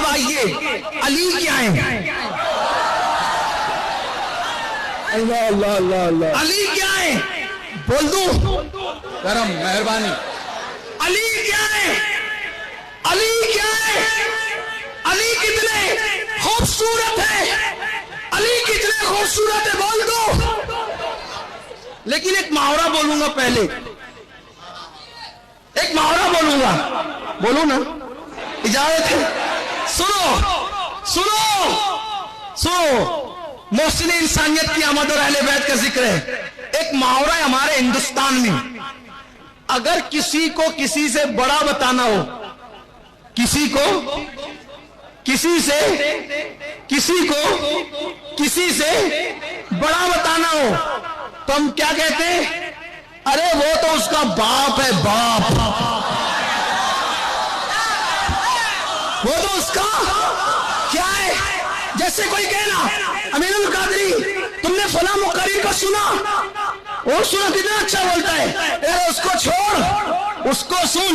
آئیے علی کیا ہے؟ اللہ اللہ اللہ اللہ، علی کیا ہے؟ بول دوں؟ کرم مہربانی، علی کیا ہے؟ علی کیا ہے؟ علی کتنے خوبصورت ہے، علی کتنے خوبصورت ہے، بول دو۔ لیکن ایک محاورہ بولوں گا پہلے، ایک محاورہ بولوں گا، بولو نا، اجازت ہے؟ سنو سنو سنو، محسن انسانیت کی آمد اور اہل بیت کا ذکر ہے۔ ایک محاورہ ہے ہمارے ہندوستان میں، اگر کسی کو کسی سے بڑا بتانا ہو، کسی کو کسی سے بڑا بتانا ہو تو ہم کیا کہتے ہیں؟ ارے وہ تو اس کا باپ ہے، باپ، وہ تو اس کا کیا ہے؟ جیسے کوئی کہنا امین القادری تم نے فلاں مقرر کو سنا، اور سنا کتنا اچھا بولتا ہے، اے اس کو چھوڑ، اس کو سن،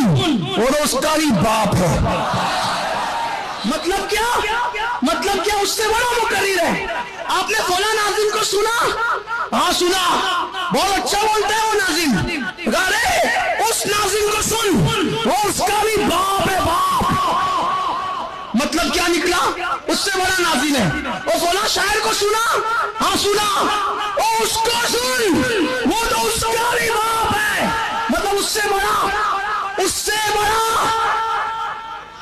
وہ تو اس کا بھی باپ ہے۔ مطلب کیا اس سے بڑا مقرر ہے۔ آپ نے فلاں ناظم کو سنا؟ ہاں سنا، بہت اچھا بولتا ہے وہ ناظم، ارے اس ناظم کو سن، وہ اس کا بھی باپ ہے، باپ۔ مطلب کیا نکلا؟ اس سے بڑا ناظم ہے۔ وہ فلاں شاعر کو سنا؟ ہاں سنا، وہ اس کو سن، وہ تو اس کا بھی باپ ہے۔ مطلب اس سے بڑا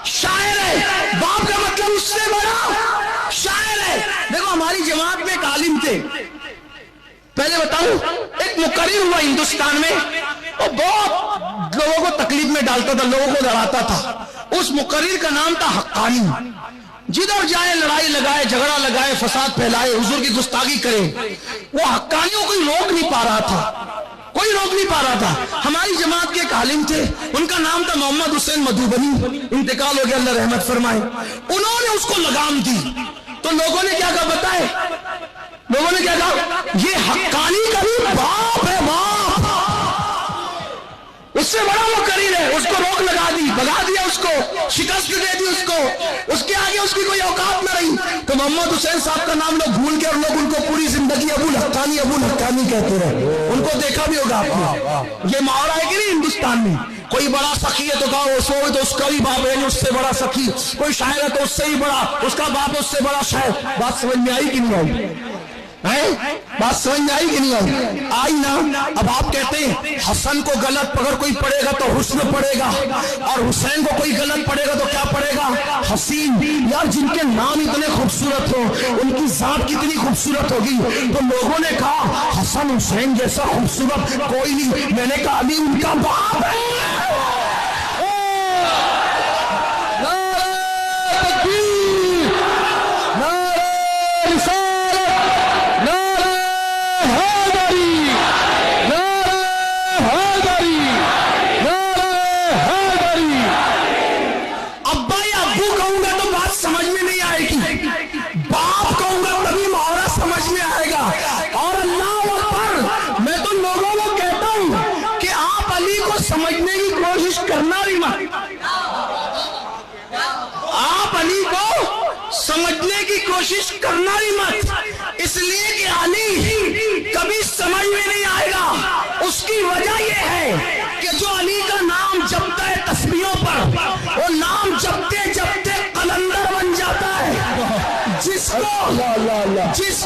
شاعر ہے، باپ کا مطلب اس سے بڑا شاعر ہے۔ دیکھو ہماری جماعت میں ایک عالم تھے، پہلے بتاؤں، ایک مقرر ہوا ہندوستان میں، وہ بہت لوگوں کو تکلیف میں ڈالتا تھا، لوگوں کو لڑاتا تھا۔ اس مقرر کا نام تھا حقانی، جدھر جائے لڑائی لگائے، جھگڑا لگائے، فساد پھیلائے، حضور کی گستاخی کرے۔ وہ حقانیوں کوئی روک نہیں پا رہا تھا، ہماری جماعت کے ایک عالم تھے، ان کا نام تھا محمد حسین مدھوبنی، انتقال ہو گیا، اللہ رحمت فرمائے۔ انہوں نے اس کو لگام دی تو لوگوں نے کیا کہا بتائے؟ لوگوں نے کیا کہا؟ یہ حقانی کا بھی باپ ہے، باپ، اس سے بڑا مقرر ہے، اس کو روک لگا دی، بھگا دیا، اس کو شکست دے دی، اس کو، اس کے آگے اس کی کوئی اوقات نہ رہی۔ تو محمد حسین صاحب کا نام لوگ بھول گئے، اور لوگ ان کو پوری زندگی ابو الحقانی کہتے رہے۔ ان کو دیکھا بھی ہوگا آپ نے، یہ محاورہ ہے کہ نہیں ہندوستان میں؟ کوئی بڑا سخی ہے تو کہا تو اس کا بھی باپ ہے، اس سے بڑا سخی، کوئی شاعر ہے تو اس سے ہی بڑا، اس کا باپ ہے اس سے بڑا شاعر۔ بات سمجھ میں آئی کہ نہیں آئی؟ بات سمجھ میں آئی کہ نہیں آئی؟ آئی نا۔ اب آپ کہتے ہیں حسن کو غلط اگر کوئی پڑھے گا تو حسن پڑھے گا، اور حسین کو کوئی غلط پڑھے گا تو کیا پڑھے گا؟ حسین۔ یار جن کے نام اتنے خوبصورت ہو، ان کی ذات کتنی خوبصورت ہوگی۔ تو لوگوں نے کہا حسن حسین جیسا خوبصورت کوئی نہیں، میں نے کہا علی ان کا باپ ہے۔ سمجھنے کی کوشش کرنا ہی مت، اس لیے کہ علی کبھی سمجھ میں نہیں آئے گا۔ اس کی وجہ یہ ہے کہ جو علی کا نام جپتا ہے تسبیحوں پر، وہ نام جپتے جپتے قلندر بن جاتا ہے۔ جس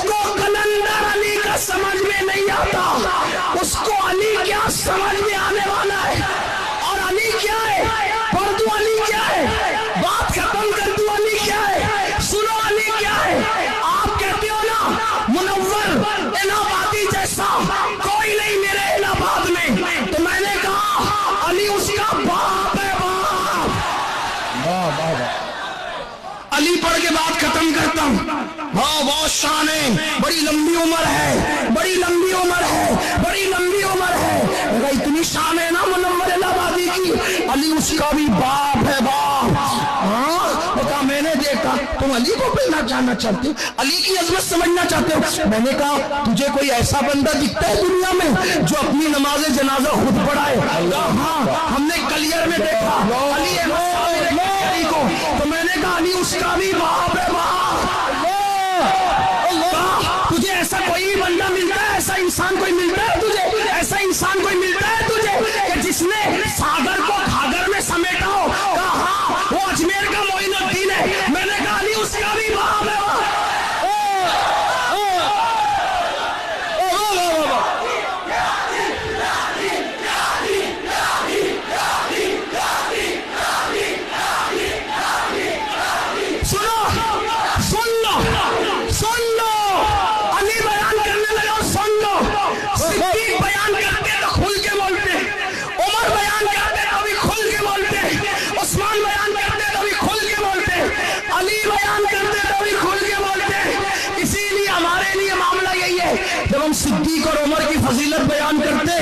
کو قلندر علی کا سمجھ میں نہیں آتا، اس کو علی کیا سمجھ میں آنے والا ہے؟ اور علی کیا ہے؟ پڑھ دو علی کیا ہے، بات ختم کر دو علی کیا ہے، سنو علی کیا ہے۔ آپ کہتے ہو نا منور الہ آبادی جیسا کوئی نہیں میرے الہ آباد میں، تو میں نے کہا علی اس کا باپ ہے، باپ۔ علی پڑھ کے بات ختم کرتا ہوں۔ ہاں بہت شان ہے، بڑی لمبی عمر ہے، بڑی لمبی عمر ہے، بڑی لمبی عمر ہے، اگر اتنی شان ہے نا منور الہ آبادی کی، علی اس کا بھی باپ ہے، باپ۔ ہاں میں نے دیکھا تم علی کو پہنا جاننا چاہتے ہو، علی کی عظمت سمجھنا چاہتے ہو۔ میں نے کہا تجھے کوئی ایسا بندہ دکھتا ہے دنیا میں جو اپنی نماز جنازہ خود پڑھائے؟ ہاں ہم نے کلیئر میں دیکھا علی کو، تو میں نے کہا علی اس کا بھی باپ ہے باپ. تجھے ایسا کوئی بندہ ملتا ہے, ایسا انسان کوئی ملتا ہے تجھے, ایسا انسان کوئی ملتا ہے تجھے کہ جس نے ساگر کو گھاگر میں سمیٹا ہو؟ کہا ہاں وہ اجمیر کا معین الدین ہے. میں نے کہا علی اس کا بھی باپ ہے. صدیق اور عمر کی فضیلت بیان کرتے,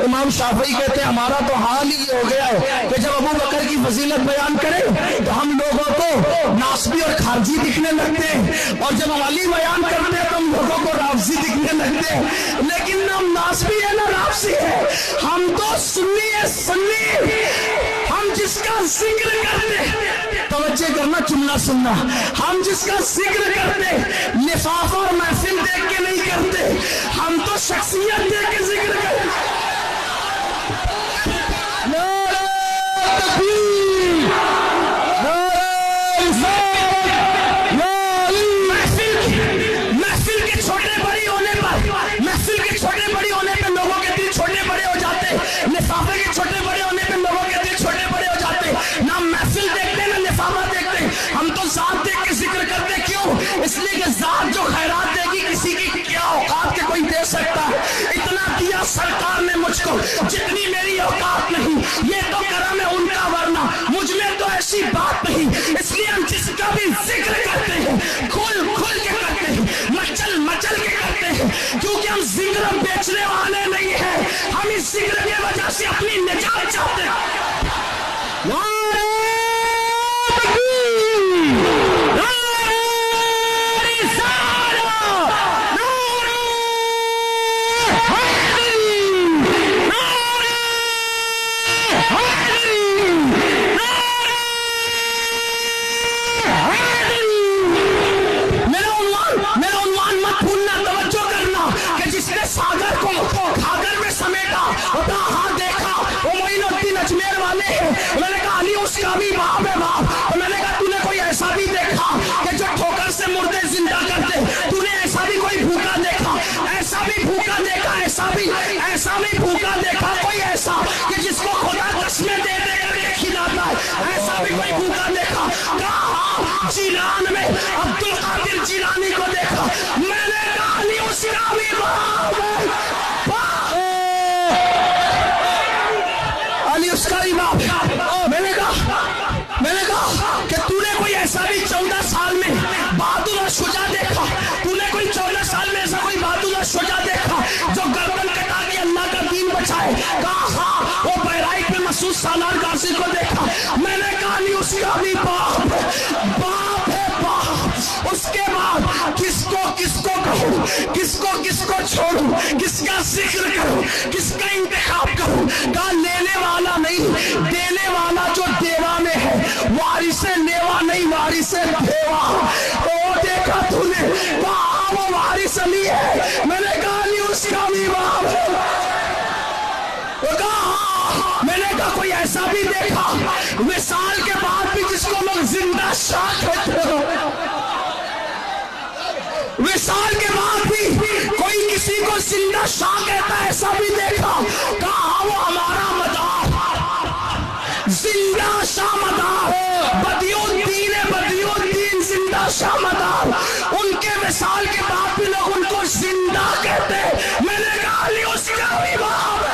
امام شافعی کہتے ہیں ہمارا تو حال ہی ہو گیا ہے کہ جب ابو بکر کی فضیلت بیان کرے تو ہم لوگوں کو ناسبی اور خارجی دکھنے لگتے ہیں, اور جب ہم علی بیان کرتے ہیں تو ہم لوگوں کو رافضی دکھنے لگتے ہیں. لیکن نہ ہم ناسبی ہے نہ رافضی ہے, ہم تو سنی ہے. سنی ہم جس کا ذکر کرتے, توجہ کرنا چننا سننا, ہم جس کا ذکر کرتے لفافہ اور محفل دیکھ کے نہیں کرتے, ہم تو شخصیت دیکھ کے ذکر کرتے. نعرہ تکبیر, محفل کے چھوٹے بڑی ہونے پر, محفل کے چھوٹے بڑی ہونے پہ لوگوں کے دل چھوٹے بڑے ہو جاتے, لفافے کے چھوٹے بڑے ہونے پہ لوگوں کے دل چھوٹے بڑے ہو جاتے. نہ محفل دیکھتے نہ لفافہ دیکھتے, ہم تو ذات دیکھ کے ذکر کرتے. کیوں؟ اس لیے کہ ذات جو خیرات دے گی کسی کی کیا اوقات کے کوئی دے سکتا ہے. اتنا دیا سرکار نے مجھ کو جتنی میری اوقات نہیں, یہ تو کرم ہے ان کا, ورنہ مجھ میں تو ایسی بات نہیں. اس لیے ہم جس کا بھی ذکر کرتے ہیں کھل کھل کے کرتے ہیں, مچل مچل کے کرتے ہیں, کیونکہ ہم ذکر بیچنے والے نہیں ہیں, ہم اس ذکر کی وجہ سے اپنی نجات چاہتے ہیں. میں نے کہا علی اس کا بھی باپ ہے باپ. میں نے کہا تو نے کوئی ایسا بھی دیکھا کہ جو ٹھوکر سے مردے زندہ کرتے, تو نے ایسا بھی کوئی بھوکا دیکھا, ایسا بھی بھوکا دیکھا, ایسا بھی بھوکا دیکھا, کوئی ایسا کہ جس کو خدا قسمیں دے دے کر کے کھلاتا ہے, ایسا بھی کوئی بھوکا دیکھا؟ کہا جیلان میں عبد القادر جیلانی کو دیکھا. میں نے کہا علی اس کا بھی باپ ہے, علی اس کا بھی باپ. میں نے کہا کہ تو نے کوئی ایسا بھی 14 سال میں بہادر اور شجاع دیکھا, تو نے کوئی 14 سال میں ایسا کوئی بہادر اور شجاع دیکھا جو گردن کٹا کے اللہ کا دین بچائے؟ کہا ہاں وہ بہرائچ میں مسعود سالار غازی کو دیکھا. میں نے کہا نہیں اس کا بھی باپ ہے باپ. اس کے بعد کس کو کہوں, کس کو چھوڑوں, کس کا ذکر کروں, کس کا انتخاب کروں؟ کہا لینے والا نہیں, دینے والا جو دیوا میں ہے, وارث لیوا نہیں, وارث دیوا. وہ دیکھا تو نے, کہا وہ وارث علی ہے. میں نے کہا علی اس کا بھی باپ ہے. میں نے کہا کوئی ایسا بھی دیکھا وصال کے بعد بھی جس کو لوگ زندہ شاہ کہتے ہیں, وصال کے بعد بھی کوئی کسی کو زندہ شاہ کہتا ہے, ایسا بھی دیکھا؟ کہا وہ ہمارا مدار زندہ شاہ مدار, بدیع الدین زندہ شاہ مدار. ان کے وصال کے بعد بھی لوگ ان کو زندہ کہتے ہیں. میں نے کہا علی اس کا بھی باپ ہے.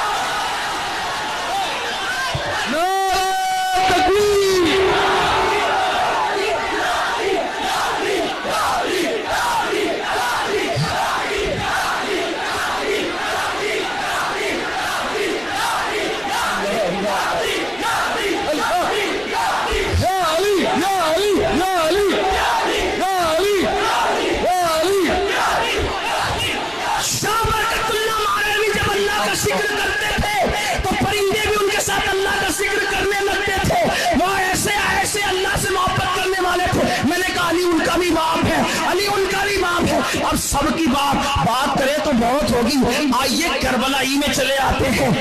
ذکر ان کا بھی باپ ہے, علی ان کا بھی باپ ہے. اب سب کی بات کرے تو بہت ہوگی. آئیے کربلا ہی میں چلے آتے ہیں.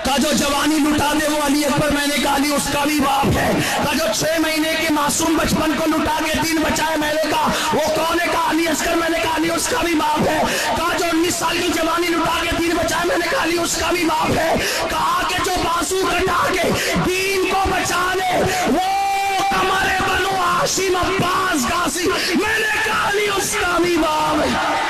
کا جو جوانی لٹا دے وہ علی اکبر, میں نے کہا علی اس کا بھی باپ ہے. کا جو 6 مہینے کے معصوم بچپن کو لٹا کے دین بچائے, میں نے کہا وہ کون ہے؟ کہا علی اصغر. میں نے کہا علی اس کا بھی باپ ہے. کہا جو 19 سال کی جوانی لٹا کے دین بچائے, میں نے کہا علی اس کا بھی باپ ہے. کہا کہ جو بازو کٹا کے دین کو بچانے وہ ہمارے بنو ہاشم عباس غازی, میں نے کہا علی اس کا بھی باپ ہے.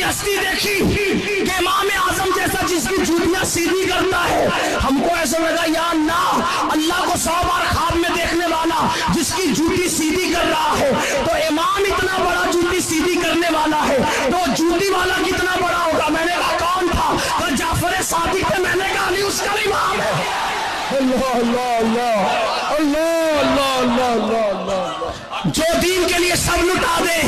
ہستی دیکھی کہ امام اعظم جیسا جس کی جوتیاں سیدھی کرتا ہے, ہم کو ایسا لگا یا اللہ اللہ کو 100 بار خواب میں دیکھنے والا جس کی جوتی سیدھی کر رہا ہے, تو امام اتنا بڑا جوتی سیدھی کرنے والا ہے, تو جوتی والا کتنا بڑا ہوگا؟ میں نے کہا کون تھا؟ تو جعفر صادق ہے. میں نے کہا علی اس کا بھی امام ہے. اللہ اللہ اللہ اللہ اللہ اللہ اللہ اللہ. جو دین کے لیے سب لٹا دے,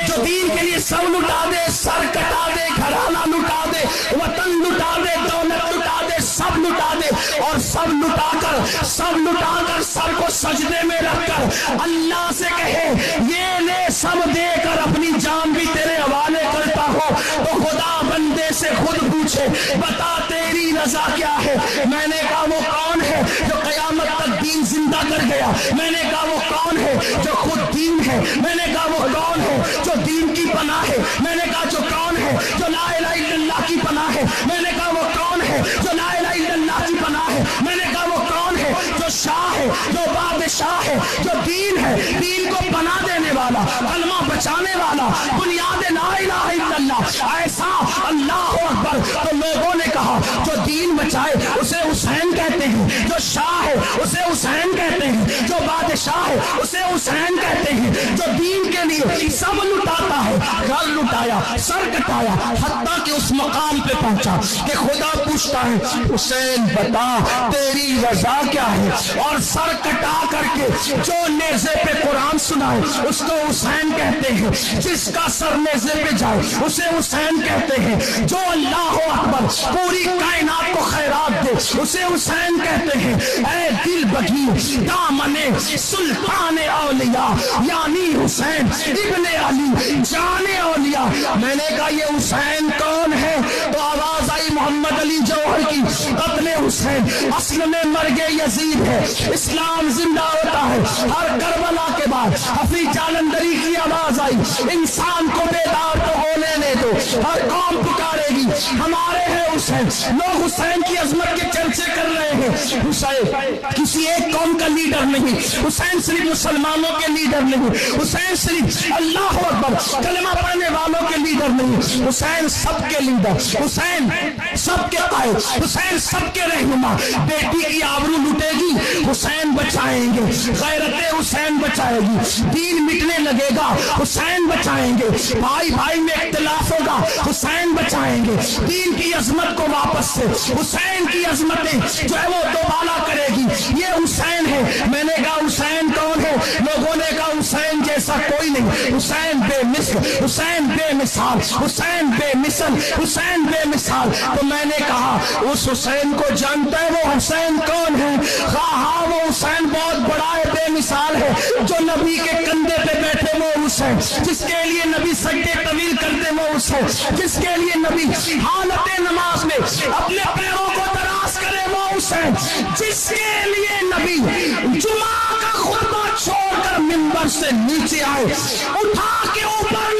جو دین کے لیے سب لٹا دے, سر کٹا دے, گھرانہ لٹا دے, وطن لٹا دے, دولت لٹا دے, سب لٹا دے, اور سب لٹا کر سر کو سجدے میں رکھ کر اللہ سے کہے یہ لے سب دے کر اپنی جان بھی تیرے حوالے کرتا ہو, تو خدا بندے سے خود پوچھے بتا تیری رضا کیا ہے؟ میں نے کہا وہ کون ہے جو قیامت تک دین زندہ کر گیا؟ میں نے کہا وہ کون ہے جو خود دین ہے؟ میں نے کہا وہ کون ہے جو دین کی پناہ ہے؟ میں نے کہا جو کون ہے جو لا الہ الا اللہ کی پناہ ہے؟ میں نے کہا وہ کون ہے جو لا الہ الا اللہ کی پناہ ہے؟ میں نے کہا وہ کون ہے جو شاہ ہے, جو بادشاہ ہے, جو دین ہے, دین کو پناہ دینے والا, کلمہ بچانے والا, بنیاد لا الہ الا اللہ, ایسا اللہ اکبر. تو لوگوں نے کہا جو دین بچائے اسے حسین کہتے ہیں, جو شاہ ہے اسے حسین کہتے ہیں, جو بادشاہ ہے اسے حسین کہتے ہیں, جو دین کے لیے سب لٹاتا ہے, گھر لٹایا, سر کٹایا, حتیٰ کہ اس مقام پہ پہنچا کہ خدا پوچھتا ہے حسین بتا تیری رضا کیا ہے؟ اور سر کٹا کر کے جو نیزے پہ قرآن سنائے اس کو حسین کہتے ہیں, جس کا سر نیزے پہ جائے اسے حسین کہتے ہیں, جو اللہ اکبر پوری کائنات کو خیرات دے اسے حسین کہتے ہیں. اے دل بگی دامن سلطان اولیاء یعنی حسین ابن علی جان اولیاء. میں نے کہا یہ حسین کون ہے؟ تو آواز آئی محمد علی جوہر کی, قتل حسین اصل میں مرگ یزید ہے, اسلام زندہ ہوتا ہے. ہر کربلا کے بعد حفیظ جالندری کی آواز آئی, انسان کو بیدار تو ہونے دے دو, ہر قوم پکارے گی ہمارے ہیں حسین. لوگ حسین کی عظمت کے چرچے کر رہے ہیں. حسین کسی ایک قوم کا لیڈر نہیں, حسین صرف مسلمانوں کے لیڈر نہیں, حسین صرف اللہ اکبر کلمہ پڑھنے والوں کے لیڈر نہیں, حسین سب کے لیڈر, حسین سب کے قائد, حسین سب کے رہنما. بیٹی کی آبرو لٹے گی حسین بچائیں گے, غیرت حسین بچائے گی, دین مٹنے لگے گا حسین بچائیں گے, بھائی بھائی میں اختلاف ہوگا حسین بچائیں گے, دین کی عظمت کو واپس سے حسین کی عظمتیں جو ہے وہ دوبالا کرے گی. یہ حسین ہے. میں نے کہا حسین کون ہے؟ لوگوں نے کہا حسین جیسا کوئی نہیں, حسین بے مثل, حسین بے مثال, حسین بے مثل, حسین بے مثال. تو میں نے کہا اس حسین کو جانتا ہے وہ حسین کون ہے؟ ہاں وہ حسین بہت بڑا ہے, بے مثال ہے, جو نبی کے کندھے پہ بیٹھے وہ حسین, جس کے لیے نبی سجدے طویل کرتے وہ حسین, جس کے لیے نبی حالت نماز میں اپنے پیروں کو دراز کرے وہ حسین, جس کے لیے نبی جمعہ کا خطبہ چھوڑ کر منبر سے نیچے آئے, اٹھا کے اوپر